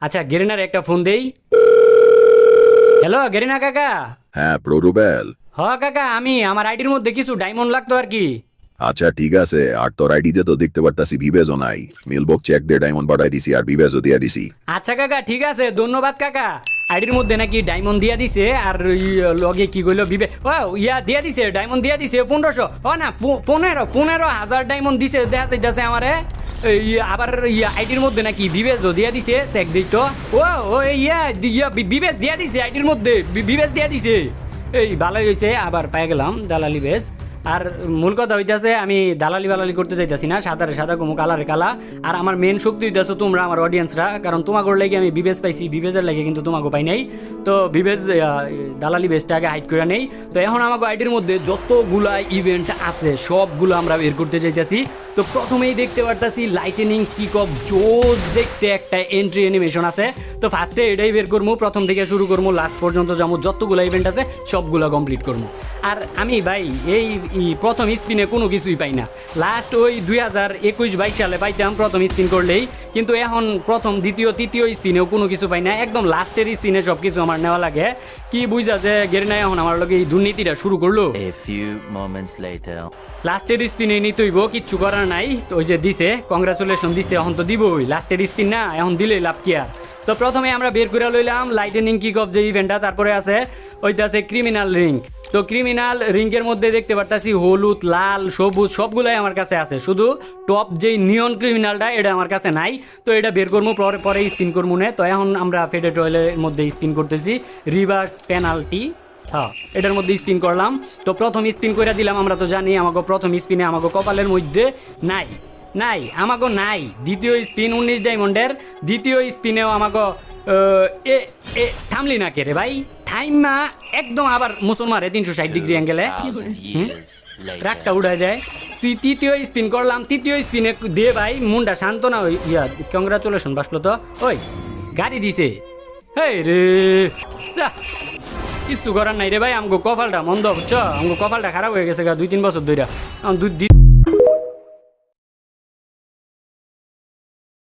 আচ্ছা গেরিনার একটা ফোন দেই। হ্যালো গেরিনা কাকা। হ্যাঁ প্ররুবেল। কাকা আমি আমার আইডির মধ্যে কিছু ডায়মন্ড লাগতো আর কি। আচ্ছা ঠিক আছে, আর তোর আইডিতে তো দেখতে পারতাছি বিবেজও নাই। মিলবক চেক দিয়ে ডায়মন্ড পাঠাই দিছি আর বিবেজও দিয়ে দিছি। আচ্ছা কাকা ঠিক আছে, ধন্যবাদ কাকা। আইডির মধ্যে নাকি ডায়মন্ড দিয়া দিছে আর লগে কি কইলো বিবে ইয়া দিয়া দিছে, ডায়মন্ড দিয়া দিছে 1500, না 15,000 ডায়মন্ড দিছে দেখা যাইতাছে আমারে। আবার আইডির মধ্যে নাকি বিবেজও দিয়া দিছে, চেক দিত। বিবেজ দিয়া দিছে আইডির মধ্যে, বিবেজ দিয়া দিছে। এই ভালোই হয়েছে, আবার পাই গেলাম দালালি বেশ। আর মূল কথা হইতেছে আমি দালালি বালালি করতে চাইতেছি না, সাদারে সাদা কুমু কালারে কালা। আর আমার মেন শক্তি হইতেছো তোমরা আমার অডিয়েন্সরা, কারণ তোমাকে লাগে আমি বিবেজ পাইছি, বিবেজের লাগে কিন্তু তোমাকে পাই নাই। তো বিবেজ দালালি বেসটা আগে হাইড করে নেই। তো এখন আমাকে আইডির মধ্যে যতগুলা ইভেন্ট আছে সবগুলো আমরা বের করতে চাইতেছি। তো প্রথমেই দেখতে পারতাছি লাইটেনিং কিক অফ জোস দেখতে একটা এন্ট্রি অ্যানিমেশন আছে। তো ফার্স্টে এটাই বের করবো, প্রথম থেকে শুরু করবো লাস্ট পর্যন্ত যাবো, যতগুলো ইভেন্ট আছে সবগুলো কমপ্লিট করবো। আর আমি ভাই এই প্রথম স্পিনে কোনো কিছুই পাই না। লাস্ট ওই 2021-22 সালে পাইতাম প্রথম স্পিন করলেই, কিন্তু এখন প্রথম দ্বিতীয় তৃতীয় স্পিনেও কোনো কিছু পাই না। একদম লাস্টের স্পিনে সব কিছু আমার নেওয়া লাগে। কি বুঝা যে গেরিনা এখন আমার লগে এই দুর্নীতিটা শুরু করলো। লাস্টের স্পিনে নিতেইব, কিচ্ছু করার নাই। তো ওই যে দিছে কংগ্রাচুলেশন দিছে, এখন তো দিবই, লাস্টের স্পিন না, এখন দিলেই লাভ কি আর। তো প্রথমে আমরা বের করে লইলাম লাইটেনিং কিক অফ যে ইভেন্টটা, তারপরে আছে ওইটা আছে ক্রিমিনাল রিং। তো ক্রিমিনাল রিংয়ের মধ্যে দেখতে পারতাছি হলুদ লাল সবুজ সবগুলাই আমার কাছে আছে, শুধু টপ যেই নিয়ন ক্রিমিনালটা এটা আমার কাছে নাই। তো এটা বের করবো পরে স্পিন করবো না। তো এখন আমরা ফেডেড অয়েলের মধ্যে স্পিন করতেছি, রিভার্স পেনাল্টি। হ্যাঁ এটার মধ্যে স্পিন করলাম। তো প্রথম স্পিন করে দিলাম, আমরা তো জানি আমাকে প্রথম স্পিনে আমাকে কপালের মধ্যে নাই নাই আমাকে নাই। দ্বিতীয় স্পিন 19 ডায়মন্ডের, দ্বিতীয় স্পিনেও আমাকে থামলি না কে রে ভাই, টাইম না একদম আবার মুসলমারে 360 ডিগ্রি অ্যাঙ্গেলে রাগটা উড়াই দেয়। তুই তৃতীয় স্পিন করলাম, তৃতীয় স্পিনে দে ভাই মুন্ডা শান্ত না, ওই কংগ্রাচুলেশন বাসলো তো, ওই গাড়ি দিছে। হেই রে কিছু করার নাই রে ভাই, আমগো কপালটা মন্দ বুঝছো, আমগো কপালটা খারাপ হয়ে গেছে গা 2-3 বছর ধরে।